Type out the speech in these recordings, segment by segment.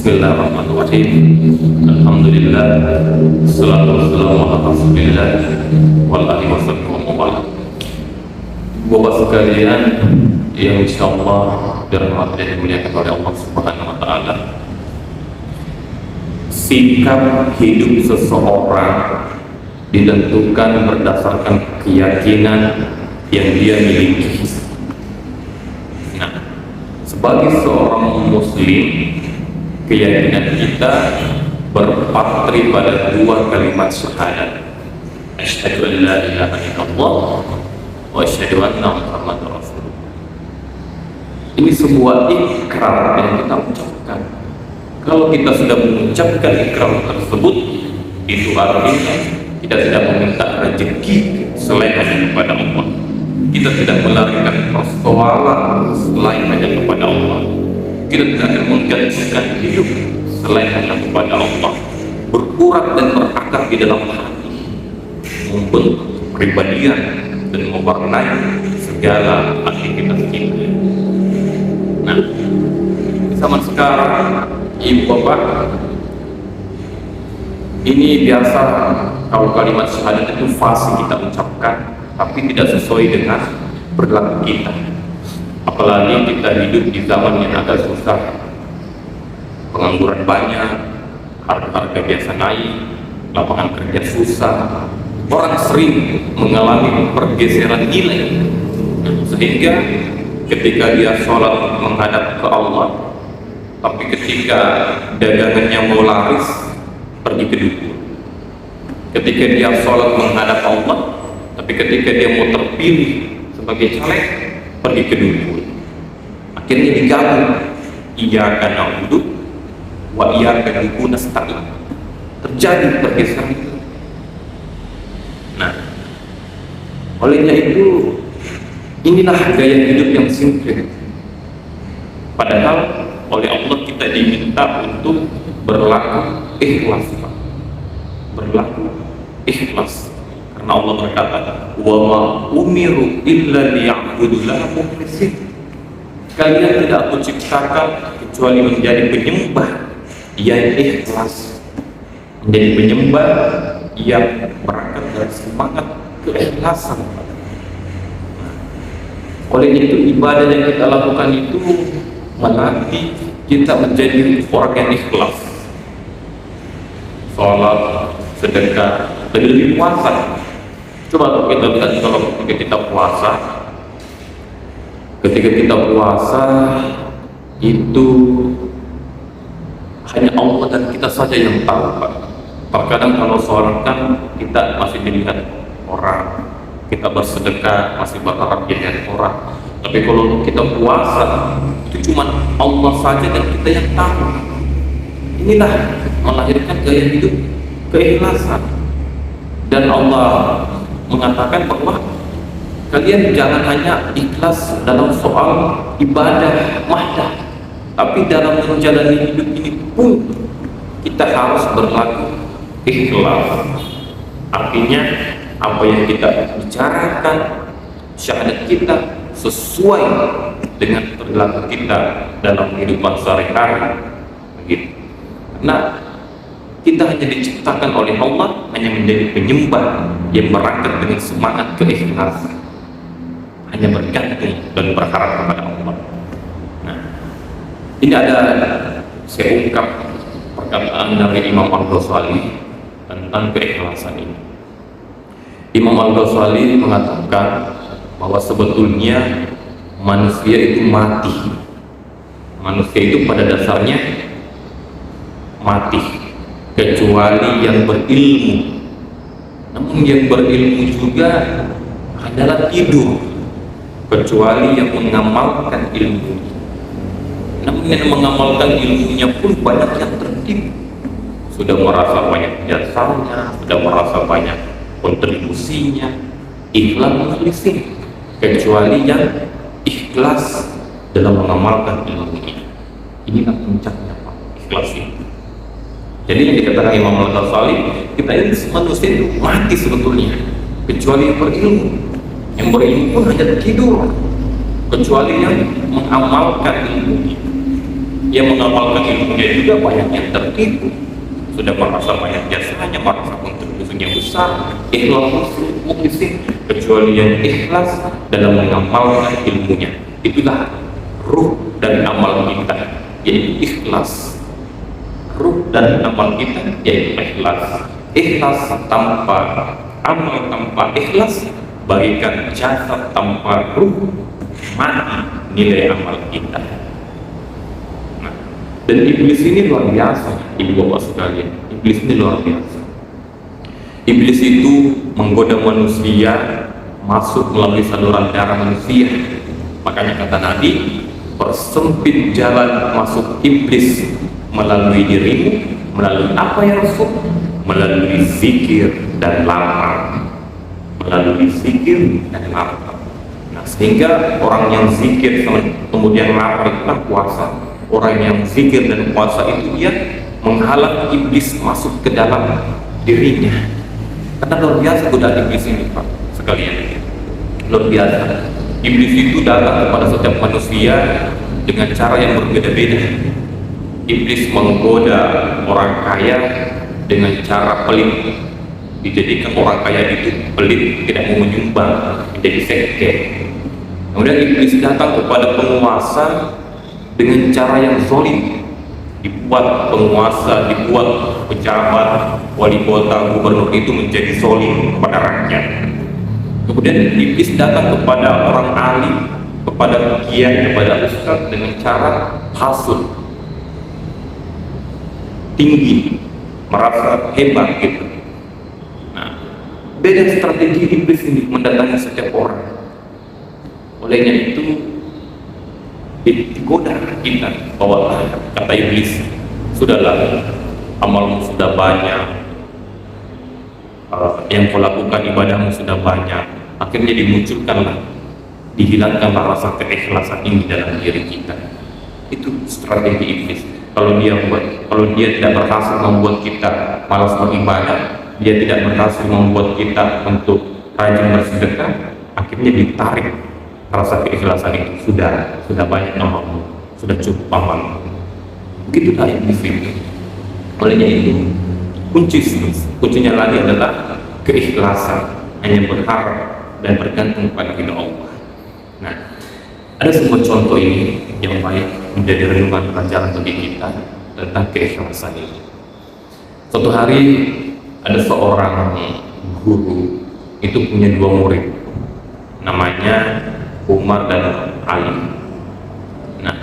Bismillahirrahmanirrahim. Alhamdulillah. Wassalatu wassalamu ala Rasulillah wa alihi wasallam. Bapak sekalian yang insyaallah dirahmati dan dimuliakan oleh Allah Subhanahu wa taala. Sikap hidup seseorang ditentukan berdasarkan keyakinan yang dia miliki. Nah, sebagai seorang muslim, keyakinan kita berpatri pada dua kalimat syahadat. Asyhadu an la ilaha illallah wa asyhadu anna Muhammadar Rasulullah. Ini sebuah ikrar yang kita ucapkan. Kalau kita sudah mengucapkan ikrar tersebut, itu artinya kita tidak meminta rezeki selain hanya kepada Allah. Kita tidak melarikan persoalan selain hanya kepada Allah. Kita tidak akan menggantungkan hidup selain hanya kepada Allah. Berurat dan berakar di dalam hati, membentuk kepribadian dan mewarnai segala aktivitas kita. Nah, di zaman sekarang, ibu bapak, ini biasa kalau kalimat syahadat itu fasih kita ucapkan, tapi tidak sesuai dengan perilaku kita. Apalagi kita hidup di zaman yang agak susah, pengangguran banyak, harga biasa naik, lapangan kerja susah, orang sering mengalami pergeseran nilai, sehingga ketika dia sholat menghadap ke Allah, tapi ketika dagangannya mau laris, pergi ke dukun. Ketika dia sholat menghadap Allah, tapi ketika dia mau terpilih sebagai caleg, pergi ke dukun. Akhirnya digabung, iyyaka na'budu wa iyyaka nasta'in. Terjadi pergeseran itu. Nah, olehnya itu, inilah gaya hidup yang simpel. Padahal oleh Allah kita diminta untuk berlaku ikhlas, berlaku ikhlas. Karena Allah berkata, wa ma umiru illa liya'budullaha mukhlishin. Kalian tidak aku ciptakan kecuali menjadi penyembah yang ikhlas, menjadi penyembah yang berangkat dari semangat keikhlasan. Oleh itu, ibadah yang kita lakukan itu melatih kita menjadi orang yang ikhlas. Sholat, sedekah, lebih puasa. Coba kalau kita lihat, kalau kita puasa, ketika kita puasa itu hanya Allah dan kita saja yang tahu, Pak. Terkadang kalau sholat kan kita masih dilihat orang, kita bersedekah masih berharap dilihat orang. Tapi kalau kita puasa itu cuma Allah saja dan kita yang tahu. Inilah melahirkan gaya hidup keikhlasan. Dan Allah mengatakan bahwa kalian jangan hanya ikhlas dalam soal ibadah mahdah, tapi dalam menjalani hidup ini pun kita harus berlaku ikhlas. Artinya apa yang kita bicarakan, syahadat kita sesuai dengan perilaku kita dalam kehidupan sehari-hari, begitu. Nah, kita hanya diciptakan oleh Allah hanya menjadi penyembah yang berangkat dengan semangat keikhlasan, hanya bergantung dan berharap kepada Allah. Nah, ini ada, saya ungkap perkataan dari Imam Al-Ghazali tentang keikhlasan ini. Imam Al-Ghazali mengatakan bahwa sebetulnya manusia itu mati. Manusia itu pada dasarnya mati, kecuali yang berilmu. Namun yang berilmu juga adalah tidur, kecuali yang mengamalkan ilmu. Namun yang mengamalkan ilmunya pun banyak yang tertipu, sudah merasa banyak jasanya, sudah merasa banyak kontribusinya, ikhlas mukhlisin, kecuali yang ikhlas dalam mengamalkan ilmunya. Inilah puncaknya, Pak, ikhlas itu. Jadi yang dikatakan Imam Al-Ghazali, kita ini manusia itu mati sebetulnya, kecuali yang berilmu. Yang berilmu pun hanya tidur, kecuali yang mengamalkan ilmunya. Yang mengamalkan ilmunya juga banyak yang tertipu, sudah merasa banyak jasanya, merasa kontribusinya besar, ikhlas muklisin, kecuali yang ikhlas dalam mengamalkan ilmunya. Itulah ruh dan amal kita, yaitu ikhlas. Ruh dan amal kita yaitu ikhlas. Ikhlas tanpa amal, tanpa ikhlas bagaikan jasad tanpa ruh, mati nilai amal kita. Dan iblis ini luar biasa, ibu bapak sekalian. Iblis ini luar biasa. Iblis itu menggoda manusia masuk melalui saluran darah manusia. Makanya kata Nabi, persempit jalan masuk iblis melalui dirimu, melalui apa yang masuk? Melalui zikir dan lapar. Melalui zikir dan lapar. Nah, sehingga orang yang zikir kemudian lapar itu kan puasa. Orang yang zikir dan puasa itu dia menghalang iblis masuk ke dalam dirinya. Karena luar biasa godaan iblis ini, Pak, sekalian. Luar biasa. Iblis itu datang kepada setiap manusia dengan cara yang berbeda-beda. Iblis menggoda orang kaya dengan cara pelit. Dijadikan orang kaya itu pelit, tidak mau menyumbang, menjadi sekte. Kemudian iblis datang kepada penguasa dengan cara yang zalim, dibuat penguasa, dibuat pejabat, wali kota, gubernur itu menjadi zalim kepada rakyat. Kemudian iblis datang kepada orang alim, kepada kiai, kepada ustaz dengan cara hasud, tinggi, merasa hebat gitu. Nah, beda strategi iblis ini mendatangi setiap orang. Olehnya itu digoda kita bahwa kata iblis, sudahlah, amalmu sudah banyak, yang kau lakukan ibadahmu sudah banyak. Akhirnya dimunculkanlah, dihilangkanlah rasa keikhlasan ini dalam diri kita. Itu strategi iblis. Kalau dia tidak berhasil membuat kita malas beribadah, dia tidak berhasil membuat kita untuk rajin bersedekah, akhirnya ditarik rasa keikhlasan itu. Sudah banyak amalmu, sudah cukup amalmu. Begitulah iblis itu. Olehnya itu kuncinya lagi adalah keikhlasan, hanya berharap dan bergantung pada Allah. Nah, ada sebuah contoh ini yang baik menjadi renungan pelajaran bagi kita tentang keikhlasan ini. Suatu hari ada seorang guru itu punya dua murid, namanya Umar dan Ali. Nah,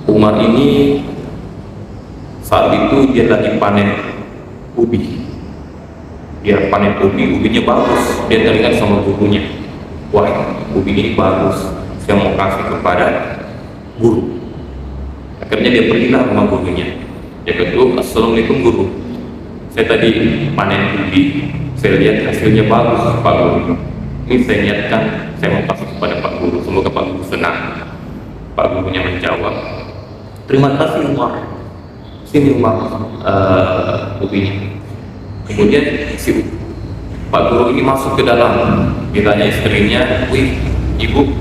Umar ini saat itu dia lagi panen ubi. Dia panen ubinya bagus. Dia teringat sama gurunya, wah, ubi ini bagus, saya mau kasih kepada guru. Akhirnya dia pergilah sama gurunya. Dia kata, assalamualaikum guru, saya tadi panen ubi, saya lihat hasilnya bagus Pak Guru. Ini saya niatkan saya mau kasih kepada Pak Guru, semoga Pak Guru senang. Pak Gurunya menjawab, terima kasih Umar, sini Umar ubinya. Kemudian si Pak Guru ini masuk ke dalam, ditanya istrinya, wih ibu,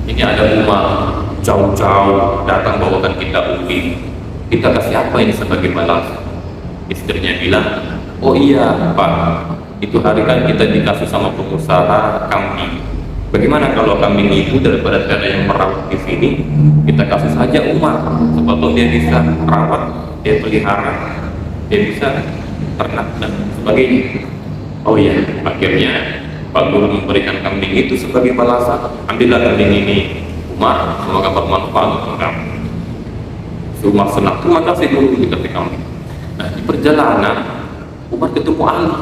ini ada Umar jauh-jauh datang bawakan kita ubi, kita kasih apa ini sebagai balas? Istrinya bilang, oh iya Pak, itu hari kan kita dikasih sama pengusaha kambing. Bagaimana kalau kambing itu daripada ada yang merawat di sini, kita kasih saja Umar, sebab dia bisa rawat, dia pelihara, dia bisa ternak dan sebagainya. Oh iya, akhirnya Pak Guru memberikan kambing itu sebagai balasan. Ambillah kambing ini Umar, semoga bermanfaat untuk kamu. Umar senang, terima kasih Guru, dikasih kambing. Nah, di perjalanan Umar ketemu Ali.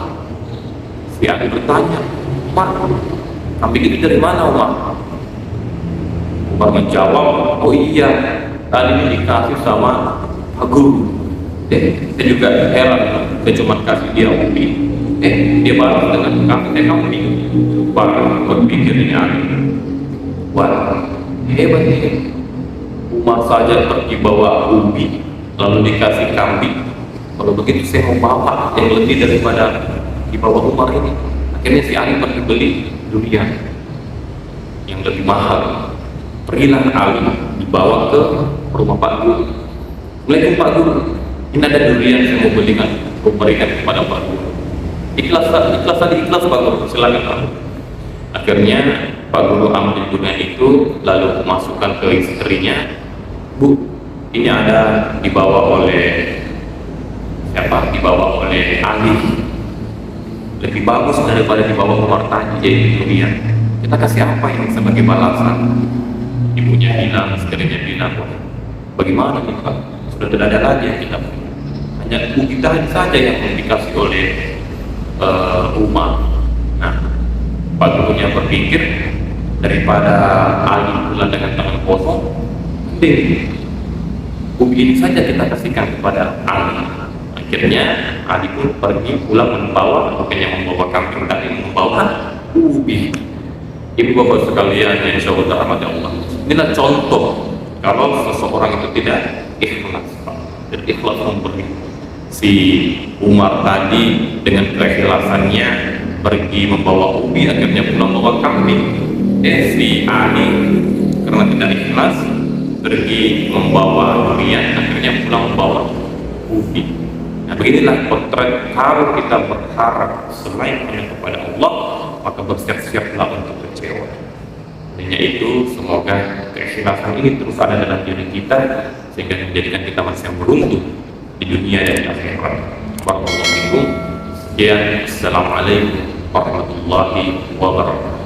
Si Ali bertanya, Umar, kambing ini dari mana Umar? Umar menjawab, oh iya, tadi ini dikasih sama Pak Guru. Saya juga heran, saya cuma kasih dia ubi, dia balas dengan kasih kambing. Baru berpikir ini Ali, wah hebat ini, Umar saja pergi bawa ubi lalu dikasih kambing. Kalau begitu saya mau bawa yang lebih daripada di bawah Umar ini. Akhirnya si Ali pergi beli durian yang lebih mahal. Pergilah Ali dibawa ke rumah Pak Guru. Assalamualaikum Pak Guru, ini ada durian saya mau belikan, memberikan kepada Pak Guru. Ikhlas Pak Guru, silakan Pak. Akhirnya Pak Guru ambil durian itu lalu masukkan ke istrinya. Bu, ini ada dibawa oleh siapa? Dibawa oleh Ali. Lebih bagus daripada dibawa Umar Tadi jadi durian. Kita kasih apa ini sebagai balasan? Ibunya bilang, istrinya bilang, bagaimana nih Pak? Sudah tidak ada lagi yang kita punya. Hanya ibu kita saja yang dikasih oleh Umar. Nah, Pak Gurunya berpikir daripada Ali pulang dengan tangan kosong, mending ubi ini saja kita kasihkan kepada Ali. Akhirnya Ali pun pergi pulang bukannya membawa kambing, tapi membawa ubi. Ibu bapak sekalian yang insya Allah rahmat Allah, inilah contoh kalau seseorang itu tidak ikhlas dan ikhlas memberi. Si Umar tadi dengan keikhlasannya pergi membawa ubi, akhirnya pulang membawa kambing. Si Ali karena tidak ikhlas pergi membawa durian, akhirnya pulang membawa ubi. Nah, beginilah potret kalau kita berharap selain hanya kepada Allah, maka bersiap-siaplah untuk kecewa. Hanya itu, semoga keikhlasan ini terus ada dalam diri kita sehingga menjadikan kita manusia yang beruntung di dunia dan di akhirat. Barakallahu fikum. Sekian, assalamualaikum warahmatullahi wabarakatuh.